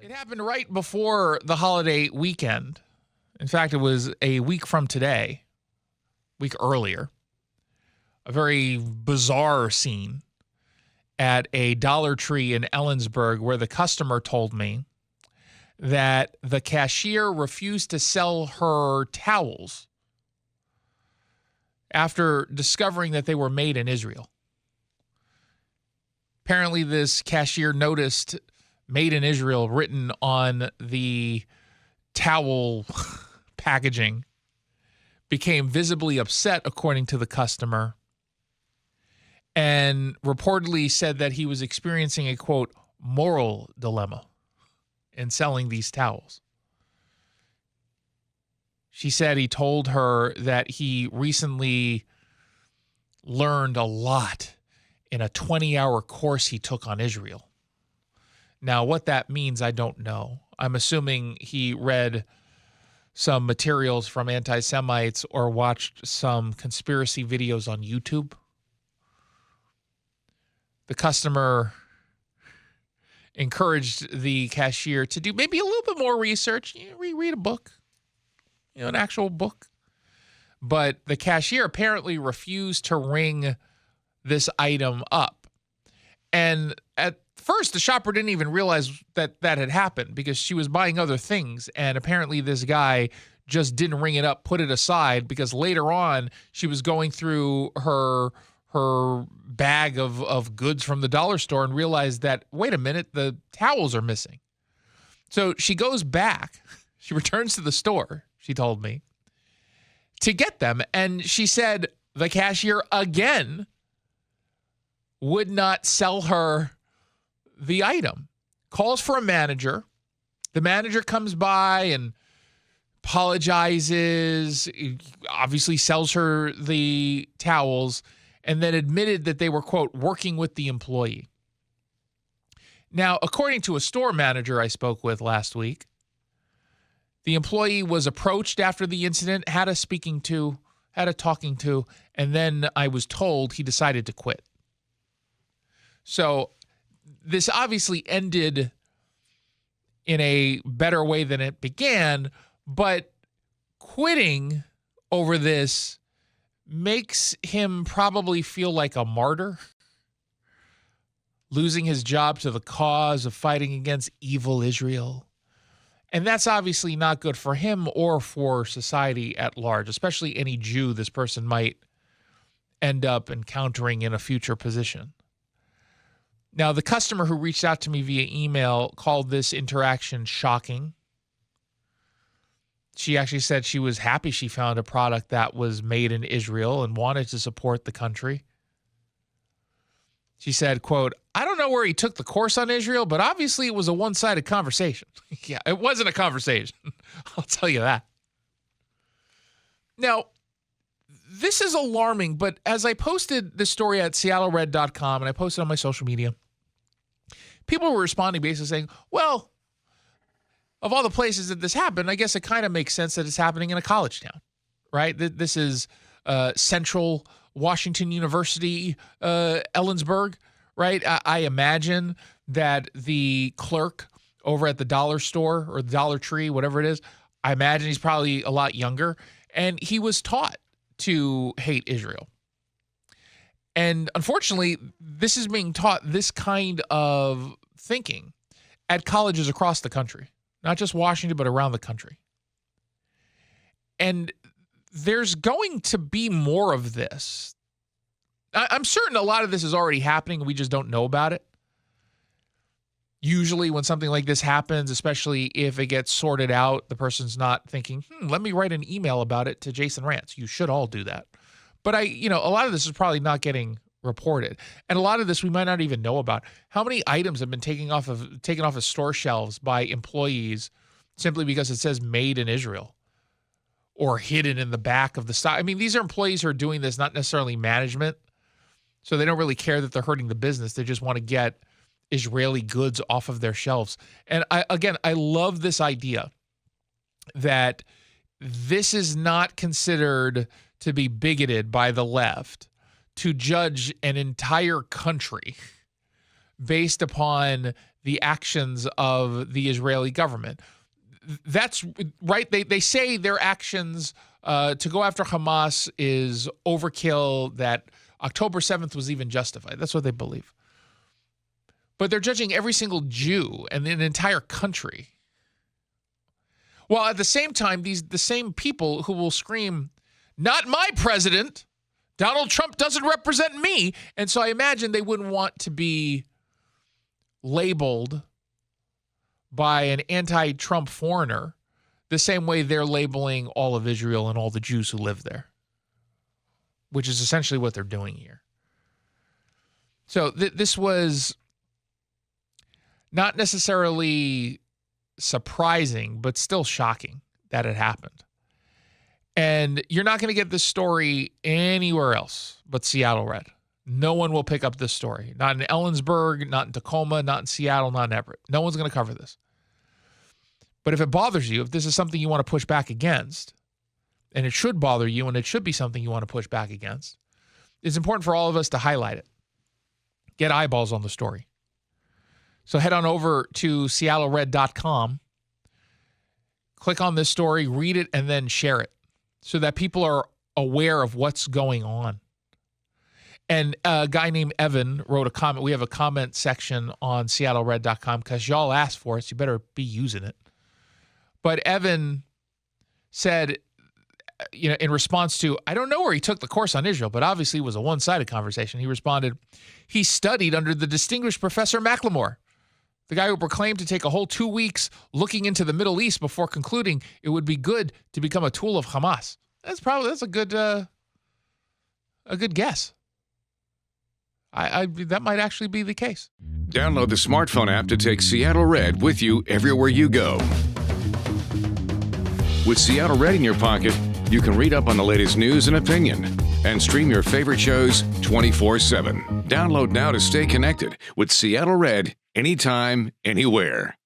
It happened right before the holiday weekend. In fact, it was a week from today, week earlier. A very bizarre scene at a Dollar Tree in Ellensburg where the customer told me that the cashier refused to sell her towels after discovering that they were made in Israel. Apparently, this cashier noticed "Made in Israel" written on the towel packaging, became visibly upset, according to the customer, and reportedly said that he was experiencing a, quote, moral dilemma in selling these towels. She said he told her that he recently learned a lot in a 20-hour course he took on Israel. Now, what that means, I don't know. I'm assuming he read some materials from anti-Semites or watched some conspiracy videos on YouTube. The customer encouraged the cashier to do maybe a little bit more research, read a book, an actual book. But the cashier apparently refused to ring this item up. And at first, the shopper didn't even realize that had happened because she was buying other things. And apparently this guy just didn't ring it up, put it aside, because later on she was going through her bag of goods from the dollar store and realized that, wait a minute, the towels are missing. So she goes back. She returns to the store, she told me, to get them. And she said the cashier again would not sell her the item. Calls for a manager. The manager comes by and apologizes, obviously sells her the towels, and then admitted that they were, quote, working with the employee. Now, according to a store manager I spoke with last week, the employee was approached after the incident, had a talking to, and then I was told he decided to quit. So this obviously ended in a better way than it began, but quitting over this makes him probably feel like a martyr, losing his job to the cause of fighting against evil Israel. And that's obviously not good for him or for society at large, especially any Jew this person might end up encountering in a future position. Now, the customer who reached out to me via email called this interaction shocking. She actually said she was happy she found a product that was made in Israel and wanted to support the country. She said, quote, "I don't know where he took the course on Israel, but obviously it was a one-sided conversation." Yeah, it wasn't a conversation. I'll tell you that. Now, this is alarming, but as I posted this story at seattlered.com and I posted on my social media, people were responding basically saying, well, of all the places that this happened, I guess it kind of makes sense that it's happening in a college town, right? This is Central Washington University, Ellensburg, right? I imagine that the clerk over at the dollar store or the Dollar Tree, whatever it is, I imagine he's probably a lot younger, and he was taught to hate Israel. And unfortunately, this is being taught, this kind of thinking, at colleges across the country, not just Washington, but around the country. And there's going to be more of this. I'm certain a lot of this is already happening. We just don't know about it. Usually when something like this happens, especially if it gets sorted out, the person's not thinking, let me write an email about it to Jason Rantz. You should all do that. But a lot of this is probably not getting reported. And a lot of this we might not even know about. How many items have been taken off of store shelves by employees simply because it says made in Israel or hidden in the back of the stock? I mean, these are employees who are doing this, not necessarily management. So they don't really care that they're hurting the business. They just want to get Israeli goods off of their shelves. And I love this idea that this is not considered to be bigoted by the left to judge an entire country based upon the actions of the Israeli government. That's right. They say their actions to go after Hamas is overkill, that October 7th was even justified. That's what they believe. But they're judging every single Jew and an entire country. While at the same time, the same people who will scream, "Not my president, Donald Trump doesn't represent me." And so I imagine they wouldn't want to be labeled by an anti-Trump foreigner the same way they're labeling all of Israel and all the Jews who live there, which is essentially what they're doing here. So this was not necessarily surprising, but still shocking that it happened. And you're not going to get this story anywhere else but Seattle Red. No one will pick up this story. Not in Ellensburg, not in Tacoma, not in Seattle, not in Everett. No one's going to cover this. But if it bothers you, if this is something you want to push back against, and it should bother you, and it should be something you want to push back against, it's important for all of us to highlight it. Get eyeballs on the story. So head on over to seattlered.com, click on this story, read it, and then share it so that people are aware of what's going on. And a guy named Evan wrote a comment. We have a comment section on seattlered.com because y'all asked for it, so you better be using it. But Evan said, in response to, I don't know where he took the course on Israel, but obviously it was a one-sided conversation. He responded, he studied under the distinguished Professor Macklemore, the guy who proclaimed to take a whole 2 weeks looking into the Middle East before concluding it would be good to become a tool of Hamas. That's a good guess. That might actually be the case. Download the smartphone app to take Seattle Red with you everywhere you go. With Seattle Red in your pocket, you can read up on the latest news and opinion and stream your favorite shows 24/7. Download now to stay connected with Seattle Red anytime, anywhere.